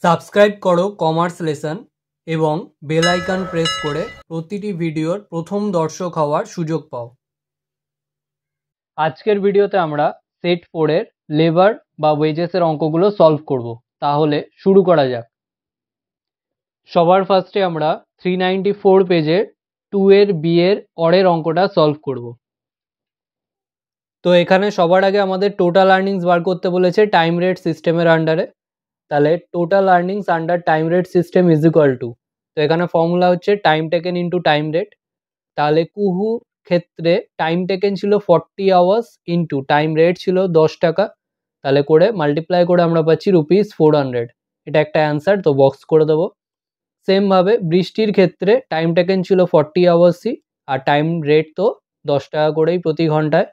Subscribe করো commerce lesson এবং bell icon press করে প্রতিটি ভিডিওর প্রথম দর্শক হওয়ার সুযোগ পাও। আজকের ভিডিওতে আমরা সেট 4 এর লেবার বা ওয়েজেসের অঙ্কগুলো সলভ করব। তাহলে শুরু করা যাক। সবার ফার্স্টে আমরা 394 পেজের 2 এর বি এর অরের অঙ্কটা সলভ করব। তো এখানে সবার আগে আমাদের টোটাল আর্নিংস বার করতে বলেছে টাইম রেট সিস্টেমের আন্ডারে। তাহলে total earnings under time rate system is equal to, তো এখানে ফর্মুলা হচ্ছে time taken into time rate. তাহলে কুহু ক্ষেত্রে টাইম টেকেন ছিল 40 আওয়ার্স ইন্টু টাইম রেট ছিল 10 টাকা, তাহলে করে মাল্টিপ্লাই করে আমরা পাচ্ছি ₹400। এটা একটা অ্যান্সার, তো বক্স করে দেবো। সেমভাবে বৃষ্টির ক্ষেত্রে টাইম টেকেন ছিল 40 আওয়ার্সই, আর টাইম রেট তো 10 টাকা করেই প্রতি ঘন্টায়,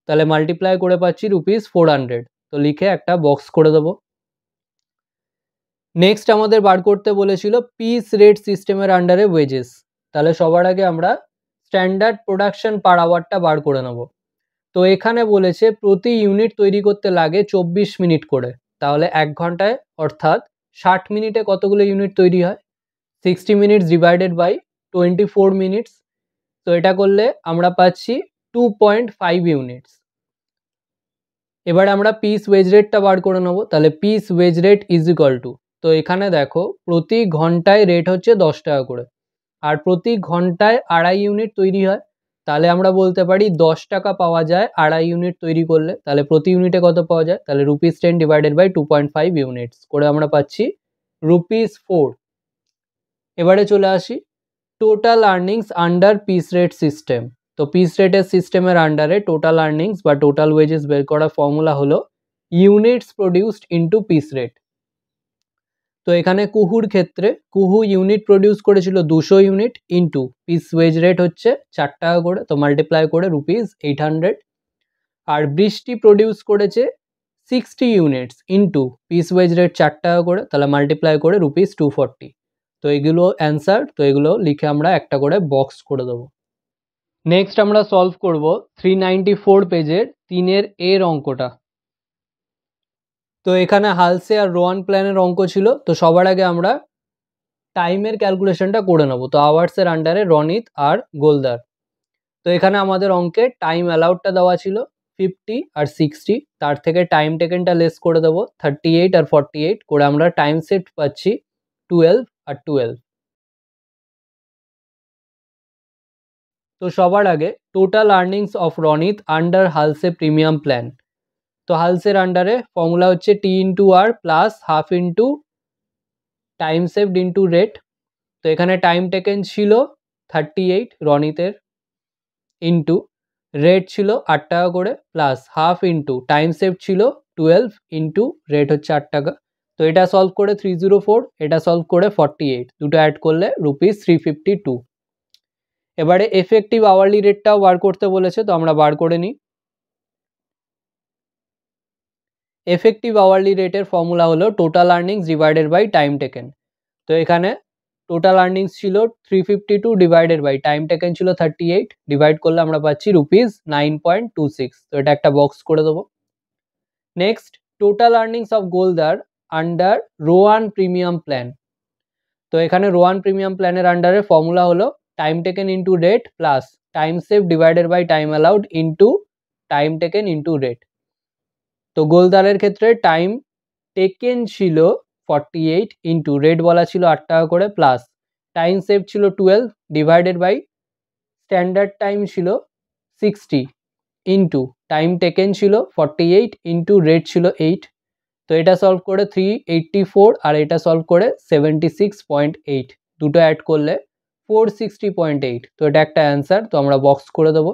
তাহলে মাল্টিপ্লাই করে পাচ্ছি ₹400, তো লিখে একটা বক্স করে দেবো। নেক্সট আমাদের বার করতে বলেছিল পিস রেট সিস্টেমের আন্ডারে ওয়েজেস। তাহলে সবার আগে আমরা স্ট্যান্ডার্ড প্রোডাকশন পার আওয়ারটা বার করে নেব। তো এখানে বলেছে প্রতি ইউনিট তৈরি করতে লাগে 24 মিনিট করে, তাহলে 1 ঘন্টায় অর্থাৎ 60 মিনিটে কতগুলো ইউনিট তৈরি হয়? 60 মিনিটস ডিভাইডেড বাই 24 মিনিটস, তো এটা করলে আমরা পাচ্ছি 2.5 ইউনিটস। এবার আমরা পিস ওয়েজ রেটটা বার করে নেব। তাহলে piece wage rate is equal to, তো এখানে দেখো প্রতি ঘন্টায় রেট হচ্ছে 10 টাকা করে, আর প্রতি ঘন্টায় 2.5 ইউনিট তৈরি হয়, তাহলে আমরা বলতে পারি 10 টাকা পাওয়া যায় 2.5 ইউনিট তৈরি করলে। তাহলে প্রতি ইউনিটে কত পাওয়া যায়? তাহলে ₹10 ডিভাইডেড বাই 2.5 ইউনিটস করে আমরা পাচ্ছি ₹4। এবারে চলে আসি total earnings under piece rate system. তো পিস রেটের সিস্টেমের আন্ডারে টোটাল আর্নিংস বা টোটাল ওয়েজেস বের করার ফর্মুলা হলো units produced into piece rate. তো এখানে কুহুর ক্ষেত্রে কুহু ইউনিট প্রডিউস করেছিল 200 unit into piece wage rate হচ্ছে 4 টাকা করে, তো মাল্টিপ্লাই করে ₹800। আর বৃষ্টি প্রডিউস করেছে 60 units into piece wage rate 4 টাকা করে, তাহলে মাল্টিপ্লাই করে ₹240। তো এগুলো অ্যান্সার, তো এগুলো লিখে আমরা একটা করে বক্স করে দেবো। নেক্সট আমরা সলভ করব 394 পেজের 3 এর এর অঙ্কটা। তো এখানে হালসে আর রোয়ান প্ল্যানের অঙ্ক ছিল। তো সবার আগে আমরা টাইমের ক্যালকুলেশনটা করে নেব। তো আওয়ার্সের আন্ডারে রনিত আর গোলদার। তো এখানে আমাদের অঙ্কে টাইম অ্যালাউডটা দেওয়া ছিল 50 আর 60, তার থেকে টাইম টেকেনটা লেস করে দেবো 38 আর 48 করে আমরা টাইম সেট পাচ্ছি 12 আর 12। তো সবার আগে total earnings of Ronit under Halsey premium plan. তো হালসের আন্ডারে ফর্মুলা হচ্ছে T into R plus half into time saved into rate. তো এখানে টাইম টেকেন ছিল 38 রনিতের, ইন্টু রেট ছিল 8 টাকা করে, plus half into time save ছিল 12 ইন্টু রেট হচ্ছে 8 টাকা। তো এটা সলভ করে 304, এটা সলভ করে 48, দুটো অ্যাড করলে ₹352। এবারে এফেক্টিভ আওয়ারলি রেটটাও বার করতে বলেছে, তো আমরা বার করে নিই। এফেক্টিভ আওয়ারলি রেটের ফর্মুলা হলো total earnings divided by time taken. তো এখানে টোটাল আর্নিংস ছিল 352 ডিভাইডেড বাই টাইম টেকেন ছিল 38, ডিভাইড করলে আমরা পাচ্ছি ₹9.26। তো এটা একটা বক্স করে দেবো। Next total earnings of Goldar under Rowan premium plan. তো এখানে রোয়ান প্রিমিয়াম প্ল্যানের আন্ডারে ফর্মুলা হলো time taken into rate plus time save divided by time allowed into time taken into rate. তো গোলদারের ক্ষেত্রে টাইম টেকেন ছিল 48 ইন্টু রেট বলা ছিল 8 টাকা করে, প্লাস টাইম সেভ ছিল 12 ডিভাইডেড বাই স্ট্যান্ডার্ড টাইম ছিল 60 ইন্টু টাইম টেকেন ছিল 48 ইন্টু রেট ছিল 8। তো এটা সলভ করে 384 আর এটা সলভ করে 76.8, দুটো অ্যাড করলে 460.8। তো এটা একটা অ্যান্সার, তো আমরা বক্স করে দেবো।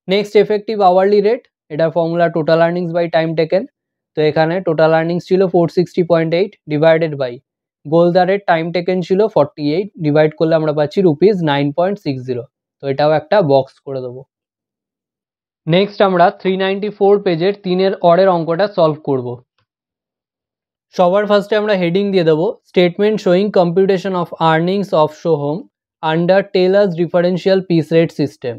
নেক্সট এফেক্টিভ আওয়ারলি রেট, এটা formula total earnings by time taken. তো এখানে টোটাল আর্নিংস ছিল 460.8 ডিভাইডেড বাই গোলদারের টাইম টেকেন ছিল 48, ডিভাইড করলে আমরা পাচ্ছি ₹9.60। তো এটাও একটা বক্স করে দেবো। নেক্সট আমরা 394 পেজের 3 এর অরের অঙ্কটা সলভ করব। সবার ফার্স্টে আমরা হেডিং দিয়ে দেবো statement showing computation of earnings of Soham under tailors differential piece rate system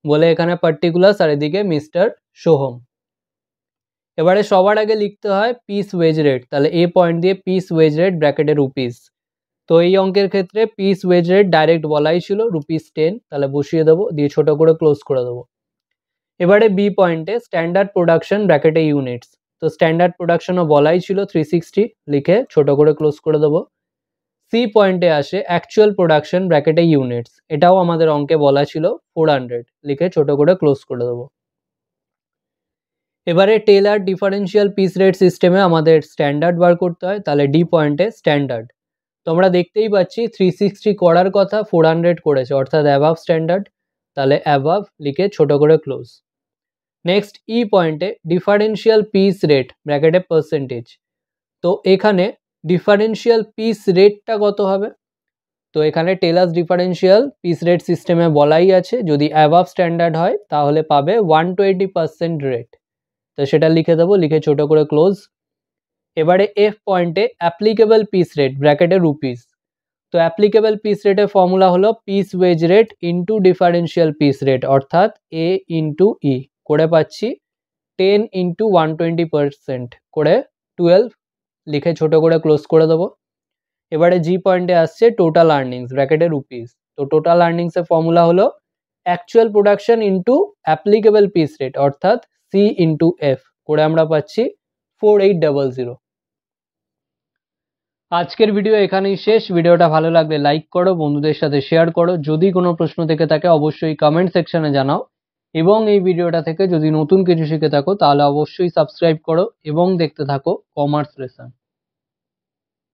বলে এখানে পার্টিকুলার আর এদিকে মিস্টার সোহম। এবারে সবার আগে লিখতে হয় পিস ওয়েজ রেট, তাহলে এ পয়েন্ট দিয়ে পিস ওয়েজ রেট ব্র্যাকেটে রুপিস। তো এই অঙ্কের ক্ষেত্রে পিস ওয়েজ রেট ডাইরেক্ট বলাই ছিল ₹10, তাহলে বসিয়ে দেবো, দিয়ে ছোট করে ক্লোজ করে দেবো। এবারে বি পয়েন্টে স্ট্যান্ডার্ড প্রোডাকশন ব্র্যাকেটে ইউনিটস, তো স্ট্যান্ডার্ড প্রোডাকশনও বলাই ছিল 360, লিখে ছোট করে ক্লোজ করে দেবো। সি পয়েন্টে আসে অ্যাকচুয়াল প্রোডাকশন ব্র্যাকেটে ইউনিটস, এটাও আমাদের অঙ্কে বলা ছিল 400, লিখে ছোট করে ক্লোজ করে দেবো। এবারে টেলার ডিফারেন্সিয়াল পিস রেট সিস্টেমে আমাদের স্ট্যান্ডার্ড বার করতে হয়, তাহলে ডি পয়েন্টে স্ট্যান্ডার্ড। তো আমরা দেখতেই পাচ্ছি 360 করার কথা 400 করেছে, অর্থাৎ অ্যাবাভ স্ট্যান্ডার্ড, তাহলে অ্যাবাভ লিখে ছোট করে ক্লোজ। নেক্সট ই পয়েন্টে ডিফারেন্সিয়াল পিস রেট ব্র্যাকেটে পার্সেন্টেজ, তো এখানে ডিফারেন্সিয়াল পিস রেটটা কত হবে? তো এখানে টেলার্স ডিফারেন্সিয়াল পিস রেট সিস্টেমে বলাই আছে যদি অ্যাবাভ স্ট্যান্ডার্ড হয় তাহলে পাবে 120% রেট, তো সেটা লিখে দেবো, লিখে ছোট করে ক্লোজ। এবারে এফ পয়েন্টে অ্যাপ্লিকেবল পিস রেট ব্র্যাকেটে রুপিস, তো অ্যাপ্লিকেবল পিস রেটের ফর্মুলা হলো piece wage rate into differential piece rate, অর্থাৎ এ ইন্টু ই করে পাচ্ছি 10 ইন্টু 120% করে 12, লিখে ছোট করে ক্লোজ করে দেবো। এবারে জি পয়েন্টে আসছে টোটাল আর্নিংস ব্র্যাকেটে রুপিস, তো টোটাল আর্নিংসের ফর্মুলা হলো actual production into applicable piece rate, অর্থাৎ সি ইন্টু এফ করে আমরা পাচ্ছি 4800। আজকের ভিডিও এখানেই শেষ। ভিডিওটা ভালো লাগলে লাইক করো, বন্ধুদের সাথে শেয়ার করো, যদি কোনো প্রশ্ন থেকে থাকে অবশ্যই কমেন্ট সেকশনে জানাও, এবং এই ভিডিওটা থেকে যদি নতুন কিছু শিখে থাকো তাহলে অবশ্যই সাবস্ক্রাইব করো এবং দেখতে থাকো কমার্স লেসন।